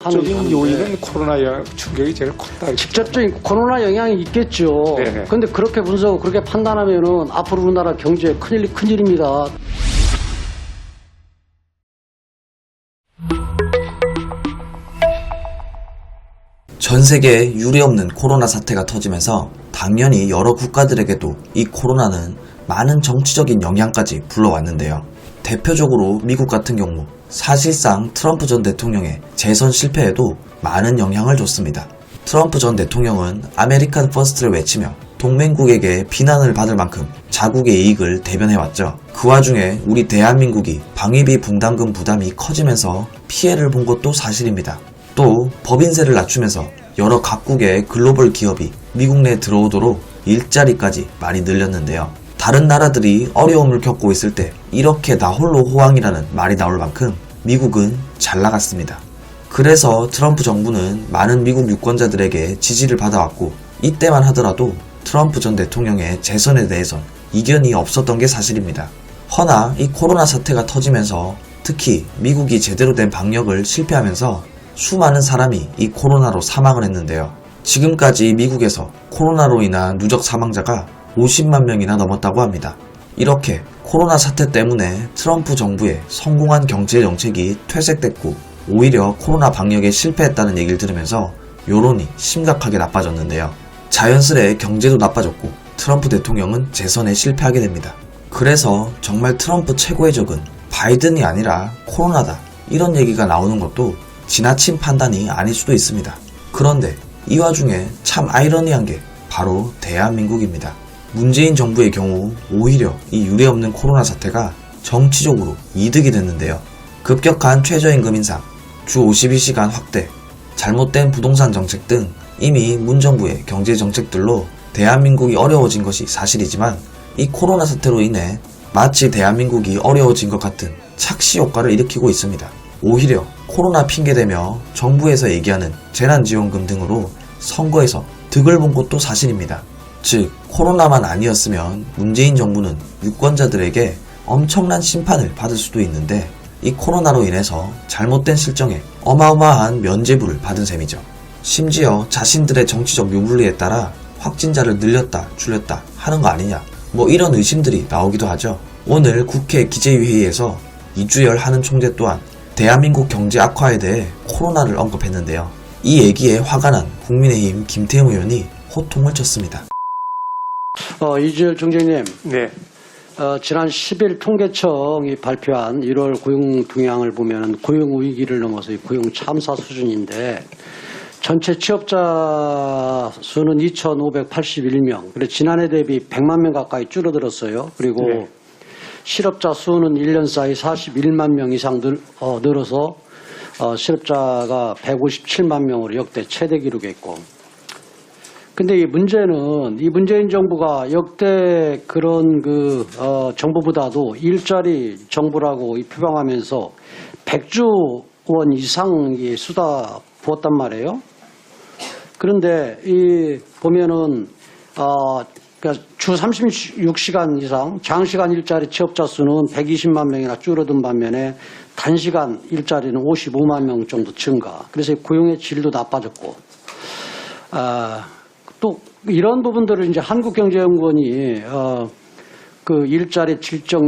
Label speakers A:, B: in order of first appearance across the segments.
A: 직접적인 요인은 코로나 충격이 제일 컸다.
B: 직접적인 코로나 영향이 있겠죠. 그런데 그렇게 분석하고 그렇게 판단하면은 앞으로 우리나라 경제에 큰일입니다.
C: 전 세계에 유례없는 코로나 사태가 터지면서 당연히 여러 국가들에게도 이 코로나는 많은 정치적인 영향까지 불러왔는데요. 대표적으로 미국 같은 경우 사실상 트럼프 전 대통령의 재선 실패에도 많은 영향을 줬습니다. 트럼프 전 대통령은 아메리칸 퍼스트를 외치며 동맹국에게 비난을 받을 만큼 자국의 이익을 대변해왔죠. 그 와중에 우리 대한민국이 방위비 분담금 부담이 커지면서 피해를 본 것도 사실입니다. 또 법인세를 낮추면서 여러 각국의 글로벌 기업이 미국 내에 들어오도록 일자리까지 많이 늘렸는데요. 다른 나라들이 어려움을 겪고 있을 때 이렇게 나 홀로 호황이라는 말이 나올 만큼 미국은 잘 나갔습니다. 그래서 트럼프 정부는 많은 미국 유권자들에게 지지를 받아왔고 이때만 하더라도 트럼프 전 대통령의 재선에 대해선 이견이 없었던 게 사실입니다. 허나 이 코로나 사태가 터지면서 특히 미국이 제대로 된 방역을 실패하면서 수많은 사람이 이 코로나로 사망을 했는데요. 지금까지 미국에서 코로나로 인한 누적 사망자가 50만 명이나 넘었다고 합니다. 이렇게 코로나 사태 때문에 트럼프 정부의 성공한 경제 정책이 퇴색됐고 오히려 코로나 방역에 실패했다는 얘기를 들으면서 여론이 심각하게 나빠졌는데요. 자연스레 경제도 나빠졌고 트럼프 대통령은 재선에 실패하게 됩니다. 그래서 정말 트럼프 최고의 적은 바이든이 아니라 코로나다 이런 얘기가 나오는 것도 지나친 판단이 아닐 수도 있습니다. 그런데 이 와중에 참 아이러니한 게 바로 대한민국입니다. 문재인 정부의 경우 오히려 이 유례없는 코로나 사태가 정치적으로 이득이 됐는데요. 급격한 최저임금 인상, 주 52시간 확대, 잘못된 부동산 정책 등 이미 문 정부의 경제 정책들로 대한민국이 어려워진 것이 사실이지만 이 코로나 사태로 인해 마치 대한민국이 어려워진 것 같은 착시 효과를 일으키고 있습니다. 오히려 코로나 핑계대며 정부에서 얘기하는 재난지원금 등으로 선거에서 득을 본 것도 사실입니다. 즉 코로나만 아니었으면 문재인 정부는 유권자들에게 엄청난 심판을 받을 수도 있는데 이 코로나로 인해서 잘못된 실정에 어마어마한 면죄부를 받은 셈이죠. 심지어 자신들의 정치적 유불리에 따라 확진자를 늘렸다 줄였다 하는 거 아니냐 뭐 이런 의심들이 나오기도 하죠. 오늘 국회 기재위회의에서 이주열 하는 총재 또한 대한민국 경제 악화에 대해 코로나를 언급했는데요. 이 얘기에 화가 난 국민의힘 김태형 의원이 호통을 쳤습니다.
B: 이주열 총재님.
A: 네.
B: 지난 10일 통계청이 발표한 1월 고용 동향을 보면 고용 위기를 넘어서 고용 참사 수준인데 전체 취업자 수는 2,581명. 그래 지난해 대비 100만 명 가까이 줄어들었어요. 그리고 네. 실업자 수는 1년 사이 41만 명 이상 늘어서 실업자가 157만 명으로 역대 최대 기록했고. 근데 이 문제는 이 문재인 정부가 역대 그런 정부보다도 일자리 정부라고 표방하면서 100조 원 이상의 쏟아 부었단 말이에요. 그런데 이 보면은 그러니까 주 36시간 이상 장시간 일자리 취업자 수는 120만 명이나 줄어든 반면에 단시간 일자리는 55만 명 정도 증가. 그래서 고용의 질도 나빠졌고. 또 이런 부분들을 이제 한국경제연구원이 그 일자리 질적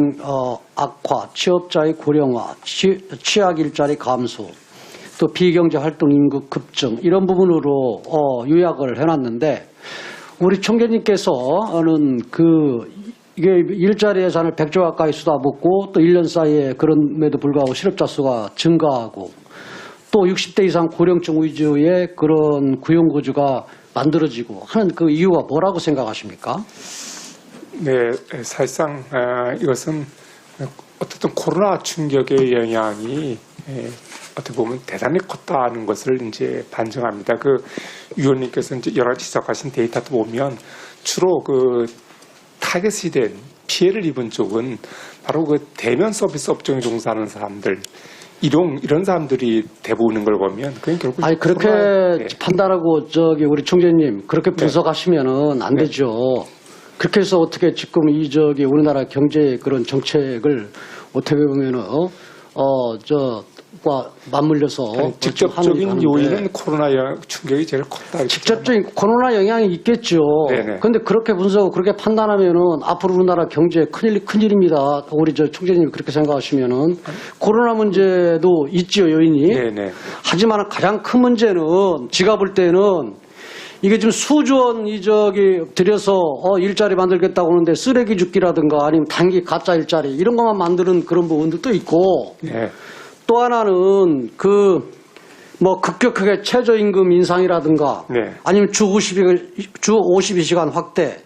B: 악화, 취업자의 고령화, 취약 일자리 감소, 또 비경제 활동 인구 급증 이런 부분으로 요약을 해놨는데 우리 총재님께서는 이게 일자리 예산을 100조 가까이 쏟아붓고 또 1년 사이에 그럼에도 불구하고 실업자 수가 증가하고 또 60대 이상 고령층 위주의 그런 고용구조가 만들어지고 하는 그 이유가 뭐라고 생각하십니까?
A: 네, 사실상 이것은 어쨌든 코로나 충격의 영향이 어떻게 보면 대단히 컸다는 것을 이제 반증합니다. 그 위원님께서 이제 여러 가지 지적하신 데이터도 보면 주로 그 타겟이 된 피해를 입은 쪽은 바로 그 대면 서비스 업종에 종사하는 사람들. 이런 사람들이 대부분인 걸 보면 그건 결국
B: 아니 그렇게 판단하고 우리 총재님 그렇게 분석하시면은 안 되죠. 그렇게 해서 어떻게 지금 우리나라 경제 그런 정책을 어떻게 보면은 맞물려서
A: 아니,
B: 하는
A: 직접적인
B: 하는데
A: 요인은 코로나 충격이 제일 컸다. 이렇게
B: 직접적인 코로나 영향이 있겠죠.
A: 네네.
B: 그런데 그렇게 분석하고 그렇게 판단하면은 앞으로 우리나라 경제 큰일입니다. 우리 저 총재님이 그렇게 생각하시면은 코로나 문제도 있지요, 요인이.
A: 네네.
B: 하지만 가장 큰 문제는 제가 볼 때는 이게 지금 수조 원 들여서 일자리 만들겠다고 하는데 쓰레기 줍기라든가 아니면 단기 가짜 일자리 이런 것만 만드는 그런 부분들도 있고
A: 네.
B: 또 하나는 급격하게 최저임금 인상이라든가
A: 네.
B: 아니면 주 52시간 확대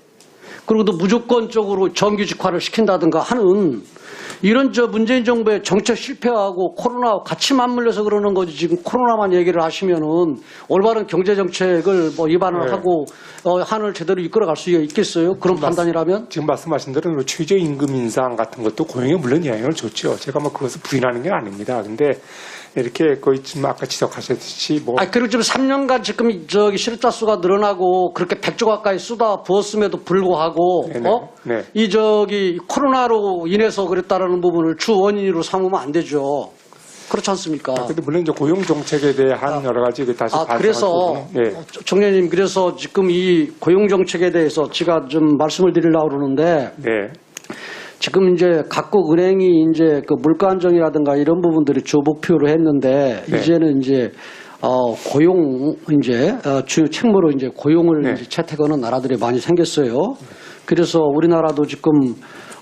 B: 그리고 또 무조건적으로 정규직화를 시킨다든가 하는 이런 문재인 정부의 정책 실패하고 코로나 같이 맞물려서 그러는 거지 지금 코로나만 얘기를 하시면은 올바른 경제 정책을 입안을
A: 네.
B: 하고 한을 제대로 이끌어갈 수 있겠어요? 그런 판단이라면?
A: 지금 말씀하신 대로 최저임금 인상 같은 것도 고용에 물론 영향을 줬죠. 제가 그것을 부인하는 게 아닙니다. 근데 이렇게 거의 지금 아까 지적하셨듯이
B: 그리고 지금 3년간 지금 실업자 수가 늘어나고 그렇게 100조 가까이 쏟아 부었음에도 불구하고
A: 네네. 네.
B: 이 코로나로 인해서 그랬다라는 부분을 주 원인으로 삼으면 안 되죠. 그렇지 않습니까?
A: 근데 물론 이제 고용 정책에 대한 여러 가지 다시
B: 그래서
A: 네.
B: 총재님 그래서 지금 이 고용 정책에 대해서 제가 좀 말씀을 드리려고 그러는데
A: 네.
B: 지금 이제 각국 은행이 이제 그 물가 안정이라든가 이런 부분들이 주 목표로 했는데
A: 네.
B: 이제는 이제 고용 주 책무로 이제 고용을
A: 네.
B: 이제 채택하는 나라들이 많이 생겼어요. 그래서 우리나라도 지금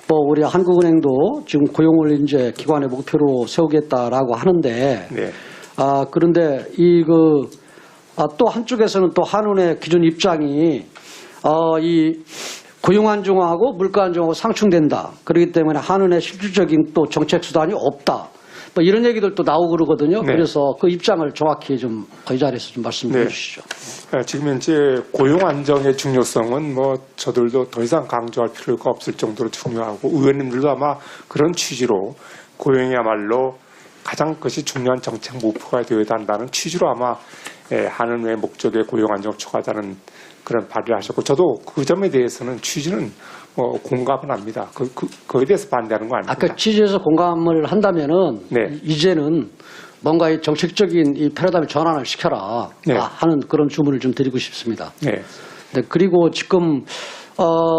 B: 우리 한국은행도 지금 고용을 이제 기관의 목표로 세우겠다라고 하는데
A: 네.
B: 그런데 또 한쪽에서는 또 한은의 기존 입장이 이 고용 안정화하고 물가 안정화하고 상충된다. 그렇기 때문에 한은의 실질적인 또 정책 수단이 없다. 이런 얘기들도 나오고 그러거든요.
A: 네.
B: 그래서 그 입장을 정확히 좀 이 자리에서 좀 말씀해
A: 네.
B: 주시죠.
A: 지금 현재 고용 안정의 중요성은 저들도 더 이상 강조할 필요가 없을 정도로 중요하고 의원님들도 아마 그런 취지로 고용이야말로 가장 그것이 중요한 정책 목표가 되어야 한다는 취지로 아마 한은의 목적의 고용 안정을 추구하자는 그런 발의를 하셨고 저도 그 점에 대해서는 취지는 공감은 합니다. 그거에 대해서 반대하는 거 아닙니다.
B: 아까 취지에서 공감을 한다면은
A: 네.
B: 이제는 뭔가 이 정책적인 이 패러다임 전환을 시켜라
A: 네.
B: 하는 그런 주문을 좀 드리고 싶습니다.
A: 네.
B: 네, 그리고 지금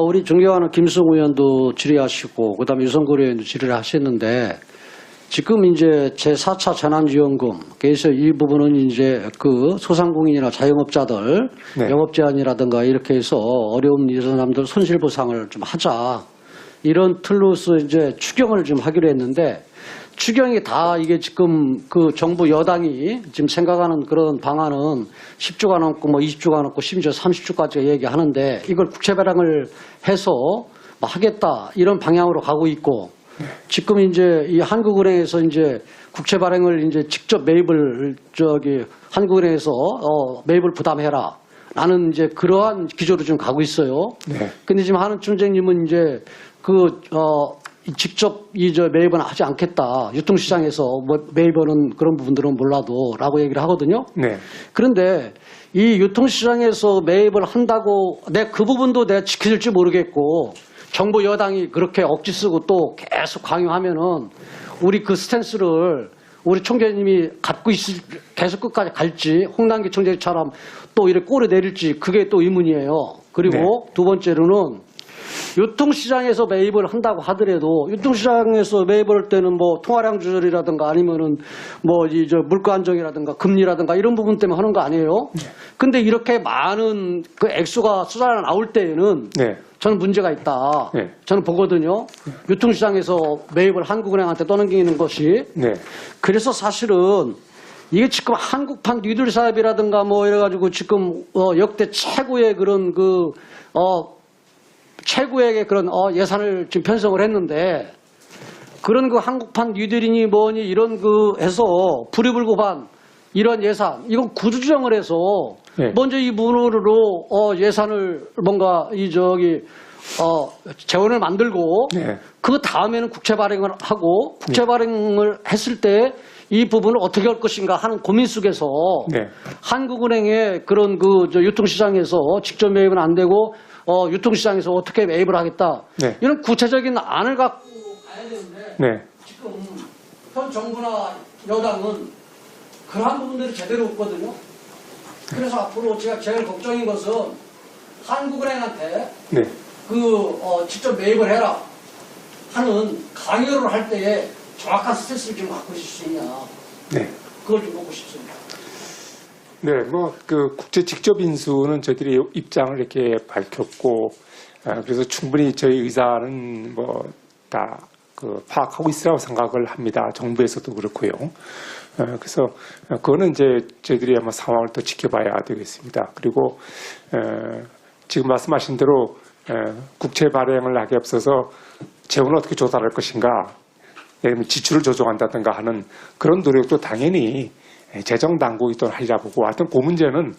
B: 우리 존경하는 김수홍 의원도 질의하시고 그다음에 유성걸 의원도 질의를 하셨는데 지금 이제 제4차 재난지원금 그래서 이 부분은 이제 그 소상공인이나 자영업자들
A: 네.
B: 영업 제한이라든가 이렇게 해서 어려운 이런 사람들 손실보상을 좀 하자 이런 틀로서 이제 추경을 좀 하기로 했는데 추경이 다 이게 지금 그 정부 여당이 지금 생각하는 그런 방안은 10조가 넘고 20조가 넘고 심지어 30조까지 얘기하는데 이걸 국채 발행을 해서 하겠다 이런 방향으로 가고 있고 지금 이제 이 한국은행에서 이제 국채 발행을 이제 직접 매입을 한국은행에서 매입을 부담해라. 라는 이제 그러한 기조로 좀 가고 있어요.
A: 네.
B: 근데 지금 한은 총재님은 이제 직접 매입은 하지 않겠다. 유통시장에서 매입하는 그런 부분들은 몰라도라고 얘기를 하거든요.
A: 네.
B: 그런데 이 유통시장에서 매입을 한다고 그 부분도 내가 지켜질지 모르겠고 정부 여당이 그렇게 억지 쓰고 또 계속 강요하면은 우리 그 스탠스를 우리 총재님이 갖고 계속 끝까지 갈지 홍남기 총재처럼 또 이렇게 꼬리 내릴지 그게 또 의문이에요. 그리고 두 번째로는 유통시장에서 매입을 한다고 하더라도 유통시장에서 매입을 할 때는 통화량 조절이라든가 아니면은 물가 안정이라든가 금리라든가 이런 부분 때문에 하는 거 아니에요? 근데 이렇게 많은 그 액수가 쏟아져 나올 때에는
A: 네.
B: 저는 문제가 있다.
A: 네.
B: 저는 보거든요. 유통시장에서 매입을 한국은행한테 떠넘기는 것이.
A: 네.
B: 그래서 사실은 이게 지금 한국판 뉴딜 사업이라든가 이래가지고 지금 역대 최고의 그런 최고액의 그런 예산을 지금 편성을 했는데 그런 그 한국판 뉴딜이니 뭐니 이런 해서 불이불고반 이런 예산 이건 구조조정을 해서
A: 네.
B: 먼저 이 부분으로 예산을 뭔가 재원을 만들고
A: 네.
B: 그 다음에는 국채 발행을 하고 국채 발행을 했을 때 이 부분을 어떻게 할 것인가 하는 고민 속에서
A: 네.
B: 한국은행의 그런 유통시장에서 직접 매입은 안 되고 유통시장에서 어떻게 매입을 하겠다.
A: 네.
B: 이런 구체적인 안을 갖고 가야 되는데
A: 네.
B: 지금 현 정부나 여당은 그러한 부분들이 제대로 없거든요. 그래서 앞으로 제가 제일 걱정인 것은 한국은행한테
A: 네.
B: 직접 매입을 해라 하는 강요를 할 때에 정확한 스탠스를 좀 갖고 있을 수 있냐.
A: 네.
B: 그걸 좀 보고 싶습니다.
A: 네, 그 국제 직접 인수는 저희들이 입장을 이렇게 밝혔고, 그래서 충분히 저희 의사는 다 파악하고 있으라고 생각을 합니다. 정부에서도 그렇고요. 그래서 그거는 이제 저희들이 아마 상황을 더 지켜봐야 되겠습니다. 그리고 지금 말씀하신 대로 국채 발행을 하기 앞서서 재원을 어떻게 조달할 것인가, 예를 들면 지출을 조정한다든가 하는 그런 노력도 당연히 재정 당국이 또 하리라 보고, 하여튼 그 문제는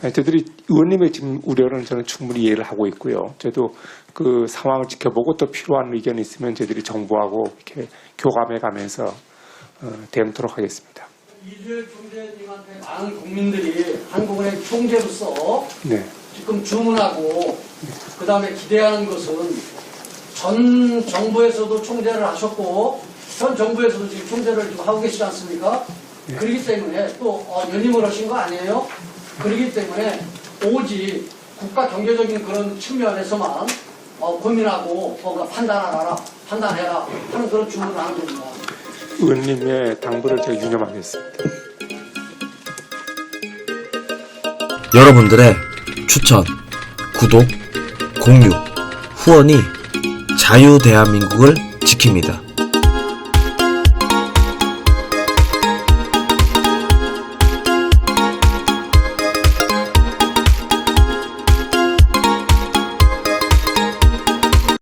A: 저희들이 의원님의 지금 우려는 저는 충분히 이해를 하고 있고요. 저도 그 상황을 지켜보고 또 필요한 의견이 있으면 저희들이 정부하고 이렇게 교감해 가면서 대응토록 하겠습니다.
B: 이주열 총재님한테 많은 국민들이 한국은행 총재로서
A: 네.
B: 지금 주문하고 그 다음에 기대하는 것은 전 정부에서도 총재를 하셨고 현 정부에서도 지금 총재를 지금 하고 계시지 않습니까?
A: 네.
B: 그렇기 때문에 또 연임을 하신 거 아니에요? 그렇기 때문에 오직 국가 경제적인 그런 측면에서만 고민하고 판단해라 하는 그런 주문을 하는 겁니다.
A: 의원님의 당부를 제가 유념하겠습니다.
C: 여러분들의 추천, 구독, 공유, 후원이 자유대한민국을 지킵니다.